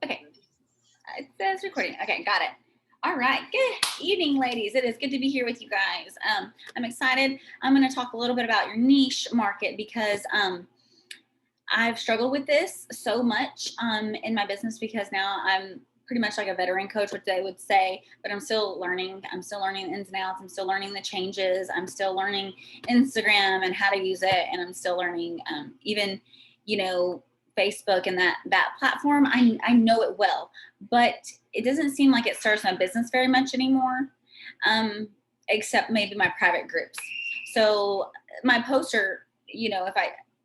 Okay, it says recording. Okay, got it. All right, good evening, ladies. It is good to be here with you guys. I'm excited. I'm going to talk a little bit about your niche market because I've struggled with this so much in my business because now I'm pretty much like a veteran coach, what they would say, but I'm still learning. I'm still learning the ins and outs. I'm still learning the changes. I'm still learning Instagram and how to use it. And I'm still learning even, you know, Facebook and that platform. I know it well, but it doesn't seem like it serves my business very much anymore, except maybe my private groups. So my posts are,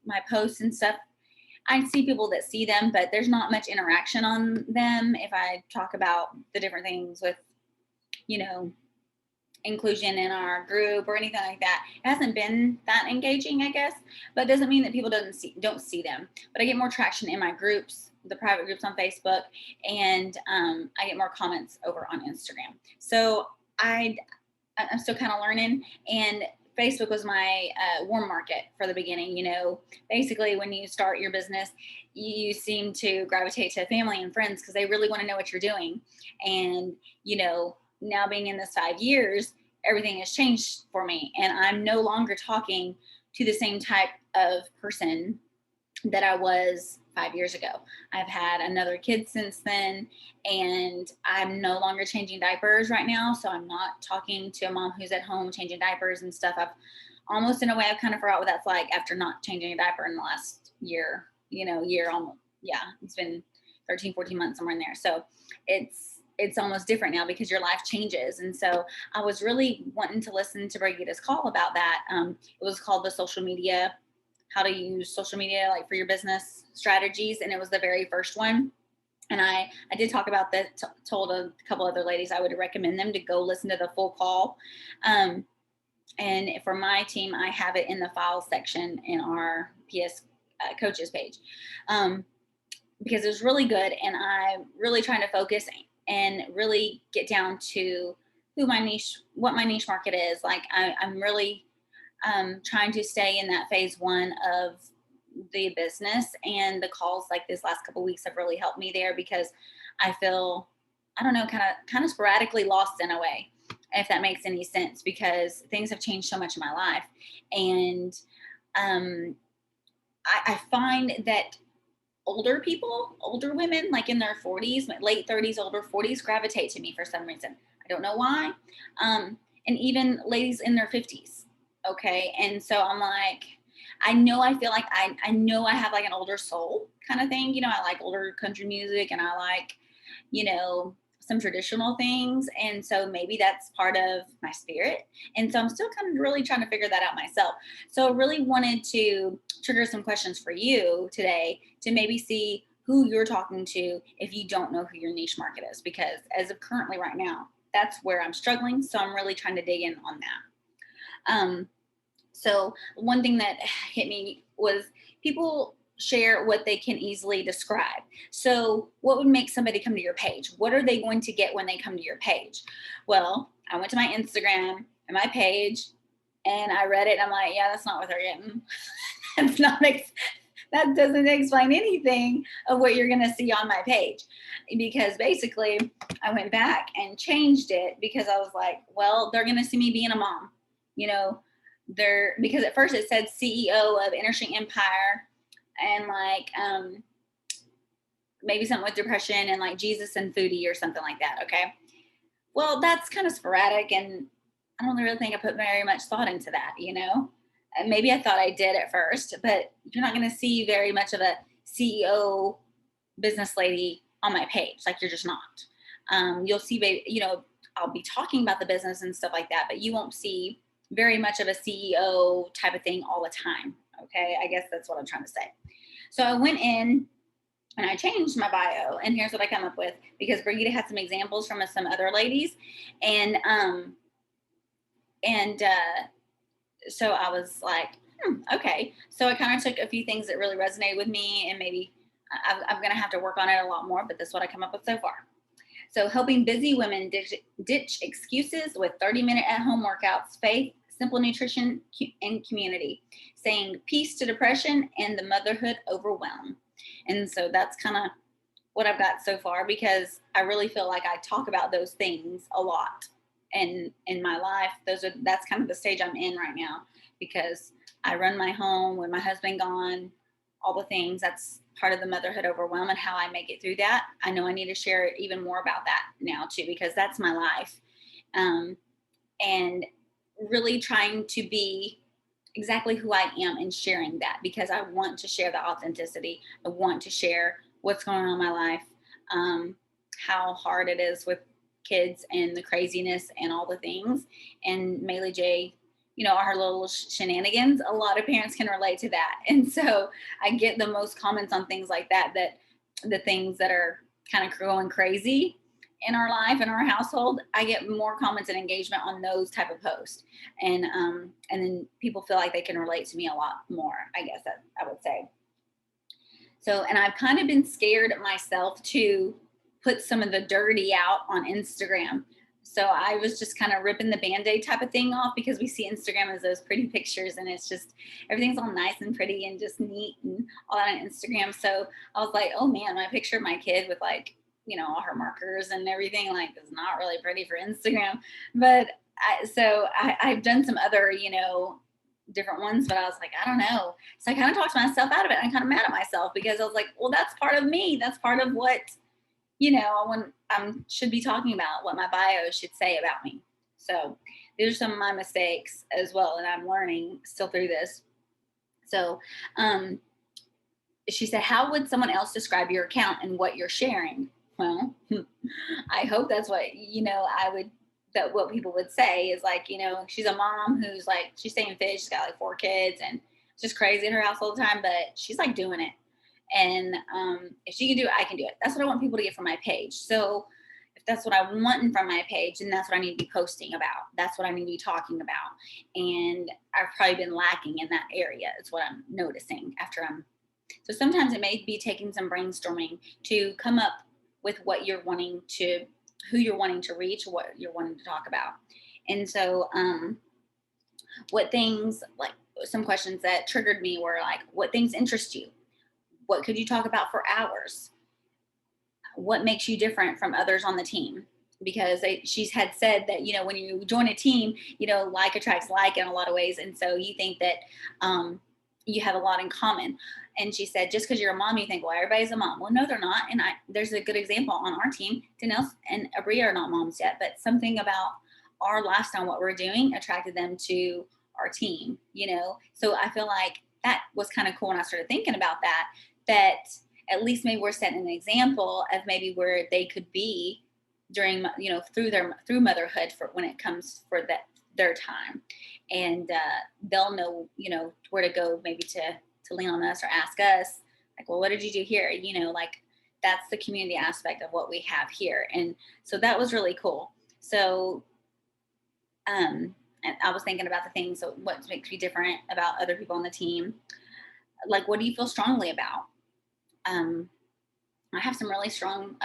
my posts and stuff, I see people that see them, but there's not much interaction on them. If I talk about the different things with, you know, inclusion in our group or anything like that, it hasn't been that engaging, I guess. But it doesn't mean that people don't see them. But I get more traction in my groups, the private groups on Facebook, and I get more comments over on Instagram. So I'm still kind of learning, and Facebook was my warm market for the beginning. Basically, when you start your business, you seem to gravitate to family and friends because they really want to know what you're doing. And, now being in this 5 years, everything has changed for me. And I'm no longer talking to the same type of person that I was 5 years ago. I've had another kid since then, and I'm no longer changing diapers right now. So I'm not talking to a mom who's at home changing diapers and stuff. I've almost, in a way, I've kind of forgot what that's like after not changing a diaper in the last year, year almost. Yeah, it's been 13, 14 months, somewhere in there. So it's almost different now because your life changes. And so I was really wanting to listen to Brigitte's call about that. It was called the social media, how to use social media like for your business strategies, and it was the very first one. And I did talk about that, told a couple other ladies I would recommend them to go listen to the full call. And for my team, I have it in the files section in our PS coaches page, because it was really good. And I'm really trying to focus and really get down to what my niche market is. Like I'm really trying to stay in that phase one of the business, and the calls like this last couple of weeks have really helped me there because I feel, I don't know, kind of sporadically lost in a way, if that makes any sense, because things have changed so much in my life. And I find that older women, like in their 40s, late 30s, older 40s, gravitate to me for some reason. I don't know why. And even ladies in their 50s. Okay. And so I'm like, I feel like I know I have like an older soul kind of thing. I like older country music, and I like, some traditional things. And so maybe that's part of my spirit. And so I'm still kind of really trying to figure that out myself. So I really wanted to trigger some questions for you today to maybe see who you're talking to if you don't know who your niche market is, because as of currently right now, that's where I'm struggling. So I'm really trying to dig in on that. So one thing that hit me was people share what they can easily describe. So what would make somebody come to your page? What are they going to get when they come to your page? Well, I went to my Instagram and my page, and I read it, and I'm like, yeah, that's not what they're getting. That doesn't explain anything of what you're going to see on my page, because basically I went back and changed it because I was like, well, they're going to see me being a mom, because at first it said CEO of Interesting Empire, and like maybe something with depression, and like Jesus and foodie or something like that. Okay, well, that's kind of sporadic, and I don't really think I put very much thought into that. And maybe I thought I did at first, but you're not going to see very much of a CEO business lady on my page. Like, you're just not. You'll see, I'll be talking about the business and stuff like that, but you won't see very much of a CEO type of thing all the time. Okay, I guess that's what I'm trying to say. So I went in and I changed my bio, and here's what I come up with, because Brigitte had some examples from some other ladies, and so I was like, okay. So I kind of took a few things that really resonated with me, and maybe I'm going to have to work on it a lot more, but that's what I come up with so far. So helping busy women ditch excuses with 30-minute at-home workouts, faith, simple nutrition, and community, saying peace to depression and the motherhood overwhelm. And so that's kind of what I've got so far, because I really feel like I talk about those things a lot in my life. That's kind of the stage I'm in right now, because I run my home with my husband gone, all the things. That's part of the motherhood overwhelm and how I make it through that. I know I need to share even more about that now too, because that's my life. Um, and really trying to be exactly who I am and sharing that, because I want to share the authenticity. I want to share what's going on in my life, um, how hard it is with kids and the craziness and all the things. And Maylee J, our little shenanigans, a lot of parents can relate to that. And so I get the most comments on things like that, that the things that are kind of cruel and crazy in our life, in our household, I get more comments and engagement on those type of posts. And then people feel like they can relate to me a lot more, I guess that I would say. So, and I've kind of been scared myself to put some of the dirty out on Instagram. So I was just kind of ripping the band-aid type of thing off, because we see Instagram as those pretty pictures, and it's just everything's all nice and pretty and just neat and all that on Instagram. So I was like, oh man, my picture of my kid with like, all her markers and everything, like, is not really pretty for Instagram. But I've done some other, different ones, but I was like, I don't know. So I kind of talked myself out of it. I'm kind of mad at myself, because I was like, well, that's part of me. That's part of what, when I should be talking about, what my bio should say about me. So these are some of my mistakes as well. And I'm learning still through this. So um, she said, how would someone else describe your account and what you're sharing? Well, I hope that's what, that what people would say is like, she's a mom who's like, she's staying fit. She's got like 4 kids and it's just crazy in her house all the time, but she's like doing it. And if she can do it, I can do it. That's what I want people to get from my page. So if that's what I want from my page, then that's what I need to be posting about. That's what I need to be talking about. And I've probably been lacking in that area, is what I'm noticing after so sometimes it may be taking some brainstorming to come up with what you're wanting to, who you're wanting to reach, what you're wanting to talk about. And so what things, like some questions that triggered me were like, what things interest you? What could you talk about for hours? What makes you different from others on the team? Because she's had said that, when you join a team, like attracts like in a lot of ways. And so you think that you have a lot in common. And she said, just because you're a mom, you think, well, everybody's a mom. Well, no, they're not. And there's a good example on our team. Danelle and Abria are not moms yet, but something about our lifestyle, what we're doing, attracted them to our team, So I feel like that was kind of cool when I started thinking about that at least maybe we're setting an example of maybe where they could be during, through motherhood, for when it comes for their time. And they'll know, where to go, maybe to lean on us or ask us, like, well, what did you do here? Like, that's the community aspect of what we have here. And so that was really cool. So and I was thinking about the things, so what makes you different about other people on the team? Like, what do you feel strongly about? I have some really strong,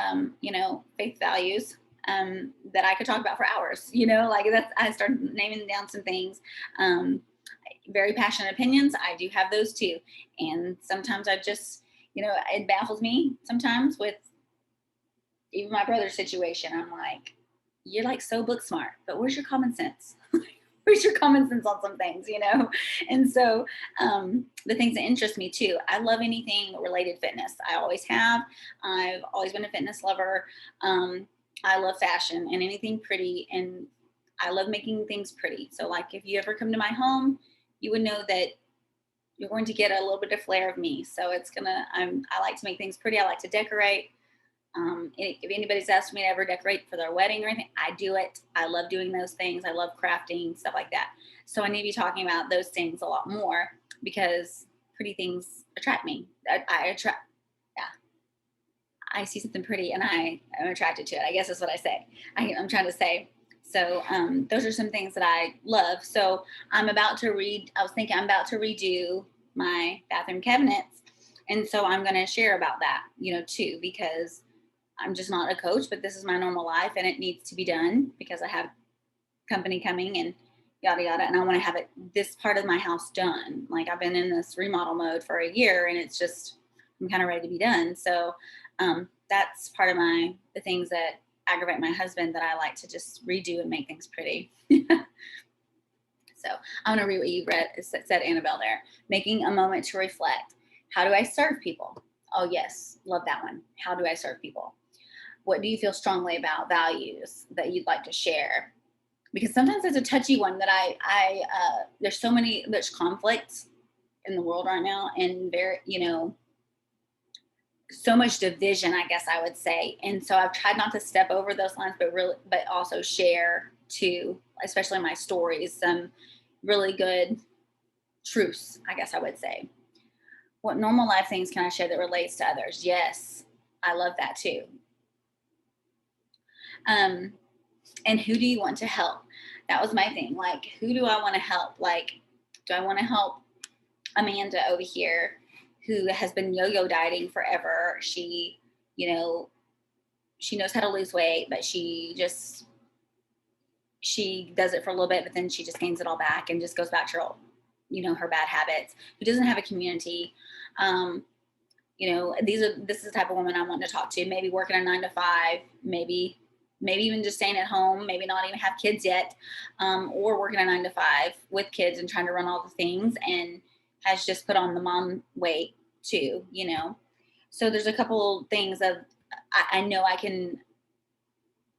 faith values that I could talk about for hours. Like I started naming down some things. Very passionate opinions. I do have those too. And sometimes I just, it baffles me sometimes with even my brother's situation. I'm like, you're like so book smart, but where's your common sense? Where's your common sense on some things, And so the things that interest me too, I love anything related fitness. I always have. I've always been a fitness lover. I love fashion and anything pretty, and I love making things pretty. So like if you ever come to my home, you would know that you're going to get a little bit of flair of me. So I like to make things pretty. I like to decorate. If anybody's asked me to ever decorate for their wedding or anything, I do it. I love doing those things. I love crafting, stuff like that. So I need to be talking about those things a lot more, because pretty things attract me. I see something pretty and I am attracted to it. I guess that's what I say. I'm trying to say. So those are some things that I love. So I was thinking I'm about to redo my bathroom cabinets. And so I'm going to share about that, too, because I'm just not a coach, but this is my normal life and it needs to be done because I have company coming and yada, yada. And I want to have this part of my house done. Like I've been in this remodel mode for a year and I'm kind of ready to be done. So That's part of the things that aggravate my husband, that I like to just redo and make things pretty. So I'm going to read what you read. It said, Annabelle, there. Making a moment to reflect. How do I serve people? Oh, yes. Love that one. How do I serve people? What do you feel strongly about? Values that you'd like to share? Because sometimes it's a touchy one that there's conflicts in the world right now, and so much division, I guess I would say. And so I've tried not to step over those lines, but also share too, especially my stories, some really good truths, I guess I would say. What normal life things can I share that relates to others? Yes, I love that too. And who do you want to help? That was my thing. Like, who do I want to help? Like, do I want to help Amanda over here, who has been yo-yo dieting forever? She knows how to lose weight, but she does it for a little bit, but then she just gains it all back and just goes back to her bad habits. Who doesn't have a community? This is the type of woman I want to talk to. Maybe working a 9 to 5, maybe even just staying at home, maybe not even have kids yet, or working a 9 to 5 with kids and trying to run all the things, and has just put on the mom weight too. So there's a couple things of I know I can,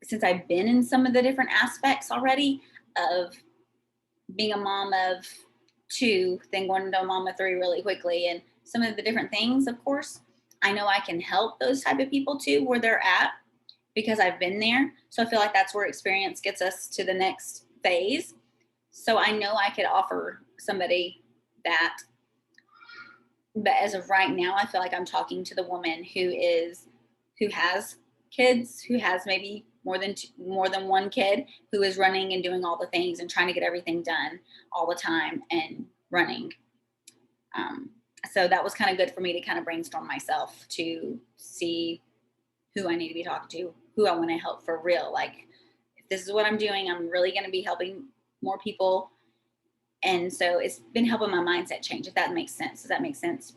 since I've been in some of the different aspects already of being a mom of 2, then going into a mom of 3 really quickly, and some of the different things, of course, I know I can help those type of people too, where they're at, because I've been there. So I feel like that's where experience gets us to the next phase. So I know I could offer somebody that. But as of right now, I feel like I'm talking to the woman who has kids, who has maybe more than one kid, who is running and doing all the things and trying to get everything done all the time and running. So that was kind of good for me to kind of brainstorm myself to see who I need to be talking to, who I want to help for real. Like, if this is what I'm doing, I'm really going to be helping more people. And so it's been helping my mindset change, if that makes sense. Does that make sense?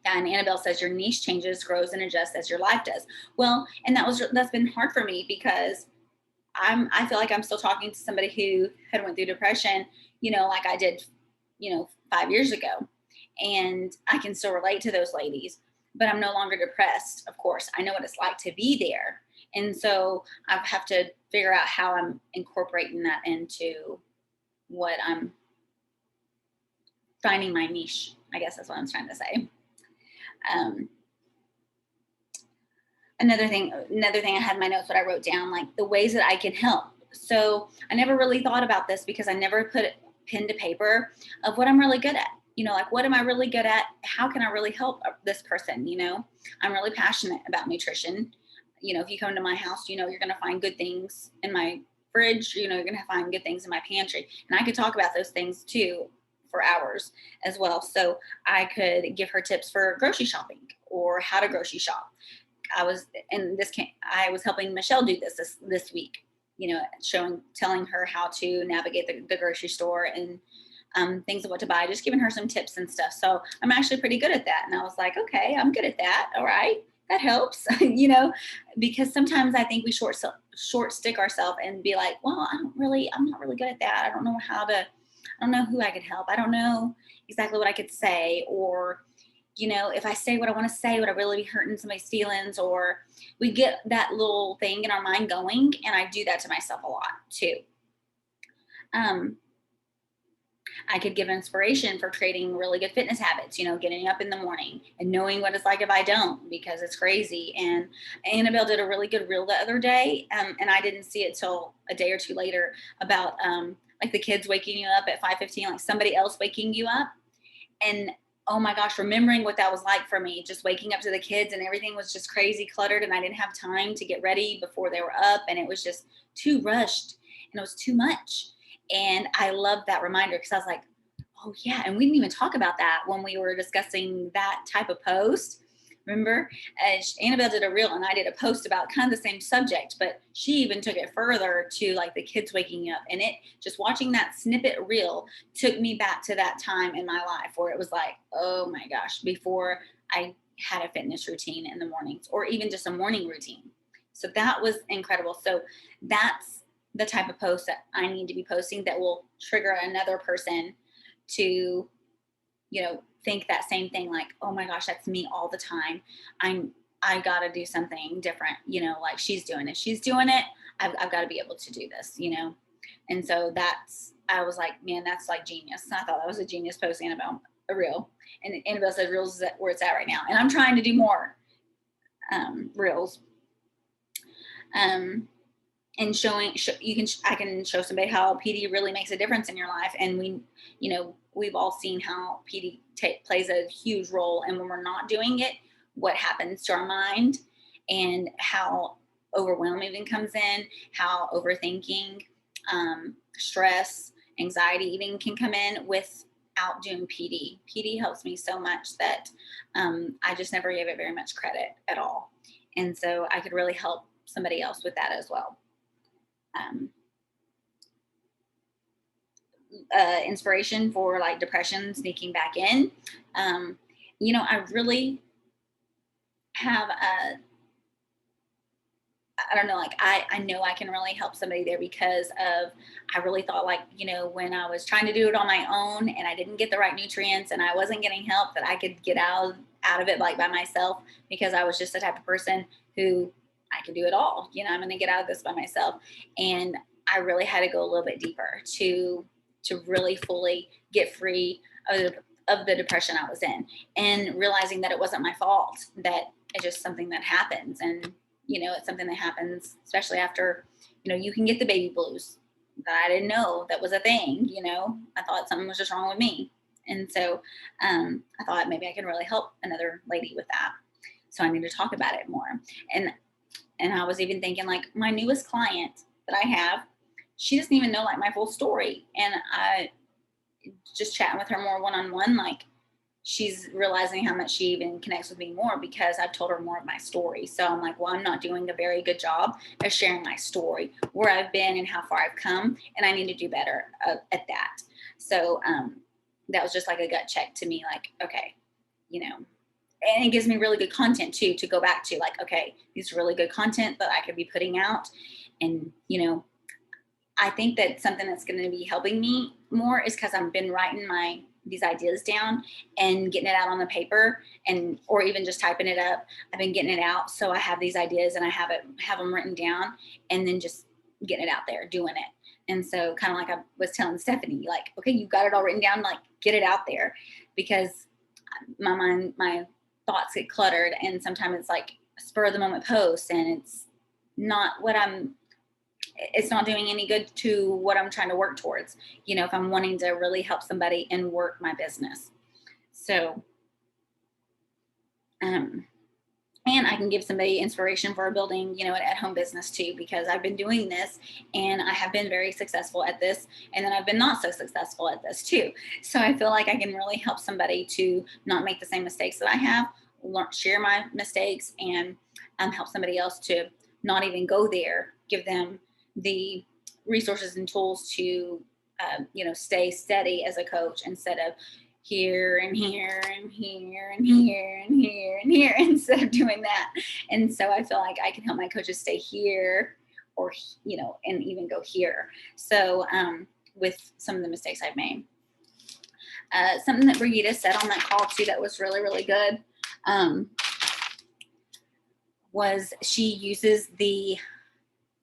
And Annabelle says your niche changes, grows, and adjusts as your life does. Well, and that's been hard for me, because I feel like I'm still talking to somebody who had went through depression, like I did, 5 years ago. And I can still relate to those ladies, but I'm no longer depressed. Of course, I know what it's like to be there. And so I have to figure out how I'm incorporating that into what I'm finding my niche. I guess that's what I'm trying to say. Another thing I had in my notes, what I wrote down, like the ways that I can help. So I never really thought about this, because I never put pen to paper of what I'm really good at. Like, what am I really good at? How can I really help this person? I'm really passionate about nutrition. If you come to my house, you're going to find good things in my fridge. You're going to find good things in my pantry. And I could talk about those things too for hours as well. So I could give her tips for grocery shopping or how to grocery shop. I was helping Michelle do this week, telling her how to navigate the grocery store and things of what to buy, just giving her some tips and stuff. So I'm actually pretty good at that. And I was like, okay, I'm good at that. All right. That helps, because sometimes I think we short stick ourselves and be like, well, I'm not really good at that. I don't know who I could help. I don't know exactly what I could say, or, if I say what I want to say, would I really be hurting somebody's feelings? Or we get that little thing in our mind going. And I do that to myself a lot too. I could give inspiration for creating really good fitness habits, getting up in the morning and knowing what it's like if I don't, because it's crazy. And Annabelle did a really good reel the other day, and I didn't see it till a day or two later, about like the kids waking you up at 5:15, like somebody else waking you up. And oh my gosh, remembering what that was like for me, just waking up to the kids, and everything was just crazy cluttered, and I didn't have time to get ready before they were up, and it was just too rushed, and it was too much. And I love that reminder, because I was like, oh yeah. And we didn't even talk about that when we were discussing that type of post. Remember, Annabelle did a reel and I did a post about kind of the same subject, but she even took it further to like the kids waking up. And just watching that snippet reel took me back to that time in my life where it was like, oh my gosh, before I had a fitness routine in the mornings, or even just a morning routine. So that was incredible. So that's the type of post that I need to be posting that will trigger another person to, think that same thing, like, oh my gosh, that's me all the time. I got to do something different, like she's doing it. She's doing it. I've got to be able to do this, And so I was like, man, that's like genius. I thought that was a genius post, Annabelle, a reel. And Annabelle says reels is where it's at right now. And I'm trying to do more reels. And I can show somebody how PD really makes a difference in your life. And we've all seen how PD plays a huge role. And when we're not doing it, what happens to our mind, and how overwhelm even comes in, how overthinking, stress, anxiety even can come in without doing PD. PD helps me so much that I just never gave it very much credit at all. And so I could really help somebody else with that as well. Inspiration for like depression sneaking back in. I really have I don't know, like I know I can really help somebody there, because of, I really thought, like, when I was trying to do it on my own and I didn't get the right nutrients and I wasn't getting help, that I could get out of it like by myself, because I was just the type of person who, I can do it all. I'm going to get out of this by myself. And I really had to go a little bit deeper to really fully get free of the depression I was in, and realizing that it wasn't my fault, that it's just something that happens. And, it's something that happens, especially after, you can get the baby blues that I didn't know that was a thing. I thought something was just wrong with me. And so I thought maybe I could really help another lady with that. So I need to talk about it more. And I was even thinking, like, my newest client that I have, she doesn't even know like my full story. And I just chatting with her more one-on-one, like, she's realizing how much she even connects with me more because I've told her more of my story. So I'm like, well, I'm not doing a very good job of sharing my story, where I've been and how far I've come. And I need to do better at that. So that was just like a gut check to me, like, okay, and it gives me really good content too, to go back to, like, okay, these are really good content that I could be putting out. And, I think that something that's going to be helping me more is because I've been writing these ideas down and getting it out on the paper, or even just typing it up. I've been getting it out. So I have these ideas and I have them written down, and then just getting it out there, doing it. And so kind of like I was telling Stephanie, like, okay, you got it all written down, like, get it out there, because my thoughts get cluttered, and sometimes it's like a spur of the moment post, and it's not it's not doing any good to what I'm trying to work towards, if I'm wanting to really help somebody and work my business. So, and I can give somebody inspiration for building, an at-home business too, because I've been doing this and I have been very successful at this. And then I've been not so successful at this too. So I feel like I can really help somebody to not make the same mistakes that I have, share my mistakes, and help somebody else to not even go there, give them the resources and tools to, stay steady as a coach, instead of here and here and here and here and here and here, instead of doing that. And so I feel like I can help my coaches stay here, or, and even go here. So with some of the mistakes I've made. Something that Brigitte said on that call too that was really, really good, was she uses the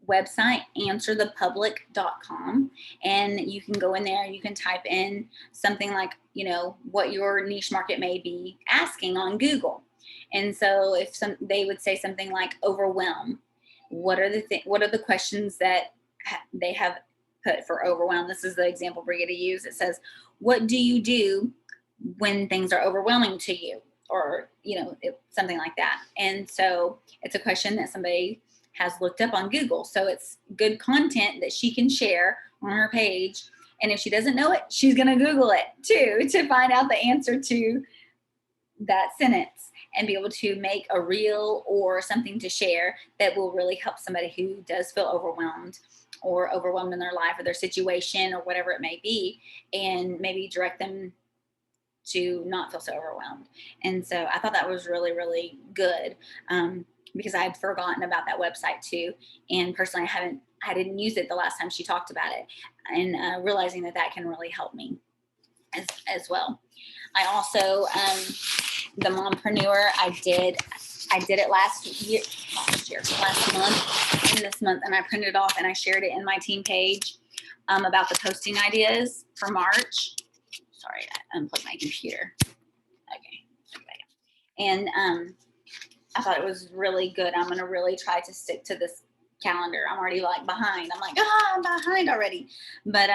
website answerthepublic.com, and you can go in there, you can type in something like, what your niche market may be asking on Google. And so if they would say something like overwhelm, what are the questions that they have put for overwhelm? This is the example Brigitte used. It says, what do you do when things are overwhelming to you? Or, something like that. And so it's a question that somebody has looked up on Google. So it's good content that she can share on her page. And if she doesn't know it, she's going to Google it too, to find out the answer to that sentence, and be able to make a reel or something to share that will really help somebody who does feel overwhelmed in their life or their situation or whatever it may be, and maybe direct them to not feel so overwhelmed. And so I thought that was really, really good, because I had forgotten about that website too. And personally, I didn't use it the last time she talked about it, and realizing that that can really help me as well. I also, the Mompreneur, I did it last month, and this month, and I printed it off and I shared it in my team page, about the posting ideas for March. Sorry, I unplugged my computer. Okay. And I thought it was really good. I'm going to really try to stick to this calendar. I'm already like behind. I'm like, I'm behind already. But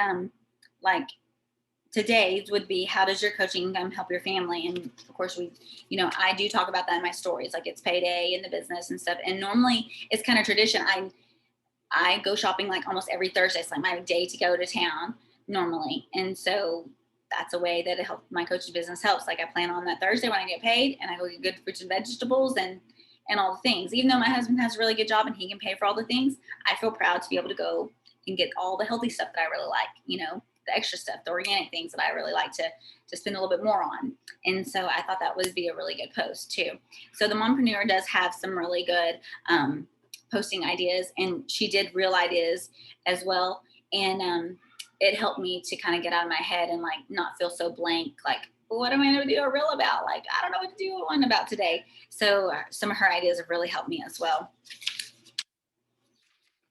like today's would be, how does your coaching income help your family? And of course I do talk about that in my stories, like it's payday in the business and stuff. And normally it's kind of tradition. I go shopping like almost every Thursday. It's like my day to go to town normally. And so that's a way that it helps, my coaching business helps. Like I plan on that Thursday when I get paid, and I go get good fruits and vegetables and all the things. Even though my husband has a really good job and he can pay for all the things, I feel proud to be able to go and get all the healthy stuff that I really like, the extra stuff, the organic things that I really like to spend a little bit more on. And so I thought that would be a really good post too. So the Mompreneur does have some really good posting ideas, and she did real ideas as well. And it helped me to kind of get out of my head and like not feel so blank, like, what am I going to do a reel about? Like, I don't know what to do one about today. So some of her ideas have really helped me as well.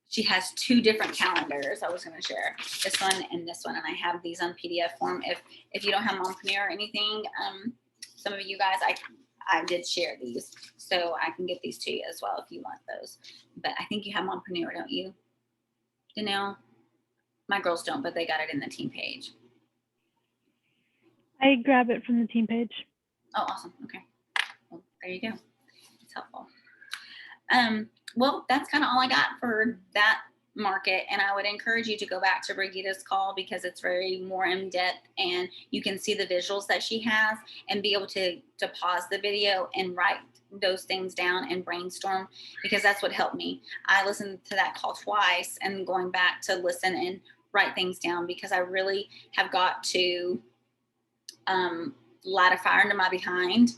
She has 2 different calendars. I was going to share this one and this one, and I have these on PDF form. If you don't have Mompreneur or anything, some of you guys, I did share these, so I can get these to you as well if you want those. But I think you have Mompreneur, don't you, Danelle? My girls don't, but they got it in the team page. I grab it from the team page. Oh, awesome. Okay. Well, there you go. It's helpful. Well, that's kind of all I got for that market. And I would encourage you to go back to Brigitta's call, because it's very more in depth, and you can see the visuals that she has and be able to pause the video and write those things down and brainstorm, because that's what helped me. I listened to that call twice and going back to listen and write things down, because I really have got to light a fire into my behind,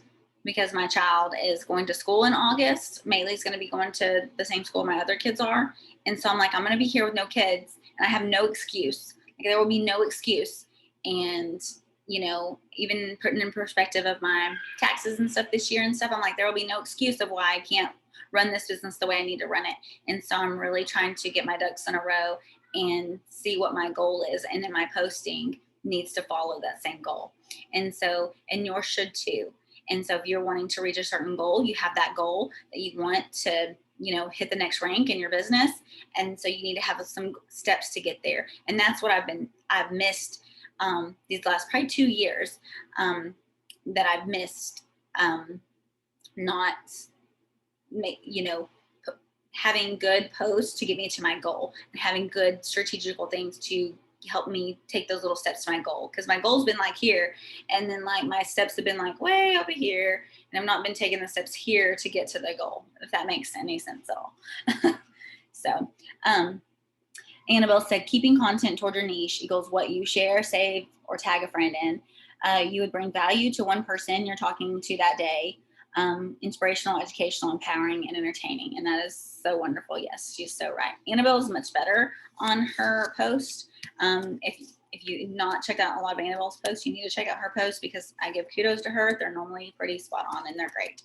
because my child is going to school in August. Maylee's going to be going to the same school my other kids are. And so I'm like, I'm going to be here with no kids, and I have no excuse. Like, there will be no excuse. And, even putting in perspective of my taxes and stuff this year and stuff, I'm like, there will be no excuse of why I can't run this business the way I need to run it. And so I'm really trying to get my ducks in a row and see what my goal is. And then my posting needs to follow that same goal. And so, and yours should too. And so if you're wanting to reach a certain goal, you have that goal that you want to, hit the next rank in your business. And so you need to have some steps to get there. And that's what I've missed these last probably 2 years, that I've missed not, having good posts to get me to my goal, and having good strategical things to help me take those little steps to my goal. Because my goal's been like here, and then like my steps have been like way over here, and I've not been taking the steps here to get to the goal, if that makes any sense at all. So Annabelle said, keeping content toward your niche equals what you share, save, or tag a friend in. You would bring value to one person you're talking to that day. Inspirational, educational, empowering, and entertaining. And that is so wonderful. Yes, she's so right. Annabelle is much better on her post. If you've not checked out a lot of Annabelle's posts, you need to check out her posts, because I give kudos to her. They're normally pretty spot on, and they're great.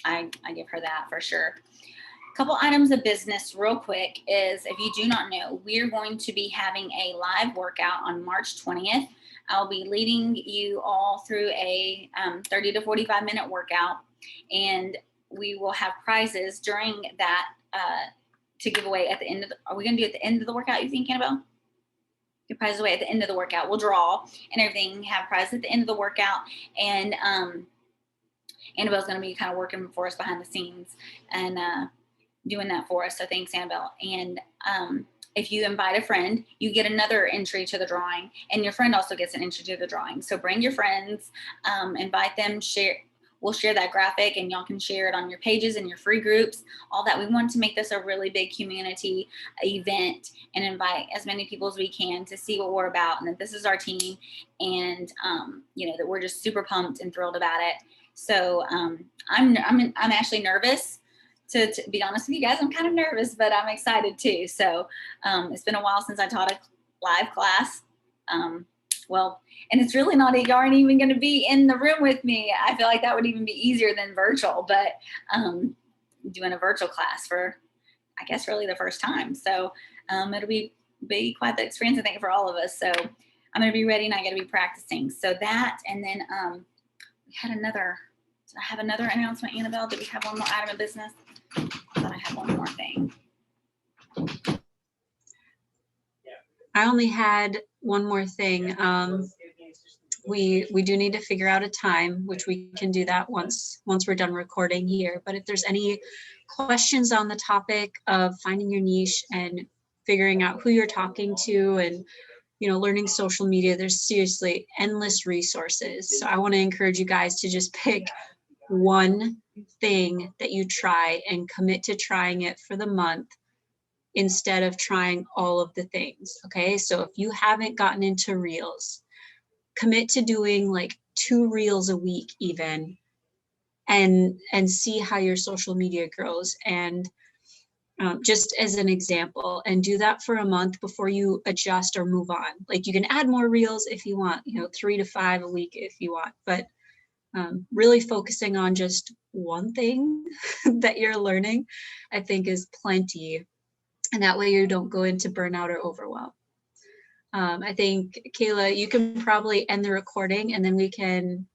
I give her that for sure. Couple items of business real quick is, if you do not know, we're going to be having a live workout on March 20th. I'll be leading you all through a 30 to 45 minute workout, and we will have prizes during that to give away at the end of are we going to do at the end of the workout, you think, Annabelle? Give prizes away at the end of the workout. We'll draw and everything, have prizes at the end of the workout. And Annabelle's going to be kind of working for us behind the scenes and doing that for us. So thanks, Annabelle. And if you invite a friend, you get another entry to the drawing, and your friend also gets an entry to the drawing. So bring your friends, invite them, share. we'll share that graphic and y'all can share it on your pages and your free groups, all that. We want to make this a really big community event and invite as many people as we can to see what we're about, and that this is our team, and you know, that we're just super pumped and thrilled about it. So I'm actually nervous. To be honest with you guys, I'm kind of nervous, but I'm excited too. So it's been a while since I taught a live class. Well, and it's really not, you aren't even going to be in the room with me. I feel like that would even be easier than virtual, but doing a virtual class for, I guess, really the first time. So it'll be quite the experience, I think, for all of us. So I'm going to be ready and I got to be practicing. So that, and then we had another, did I have another announcement, Annabelle? Did we have one more item of business? I thought I had one more thing. I only had one more thing. We do need to figure out a time, which we can do that once we're done recording here. But if there's any questions on the topic of finding your niche and figuring out who you're talking to and, you know, learning social media, there's seriously endless resources. So I want to encourage you guys to just pick one thing that you try and commit to trying it for the month instead of trying all of the things. Okay, so if you haven't gotten into reels, commit to doing like 2 reels a week even, and see how your social media grows. And just as an example, and do that for a month before you adjust or move on. Like, you can add more reels if you want, you know, 3 to 5 a week if you want, but really focusing on just one thing that you're learning, I think, is plenty. And that way you don't go into burnout or overwhelm. I think, Kayla, you can probably end the recording and then we can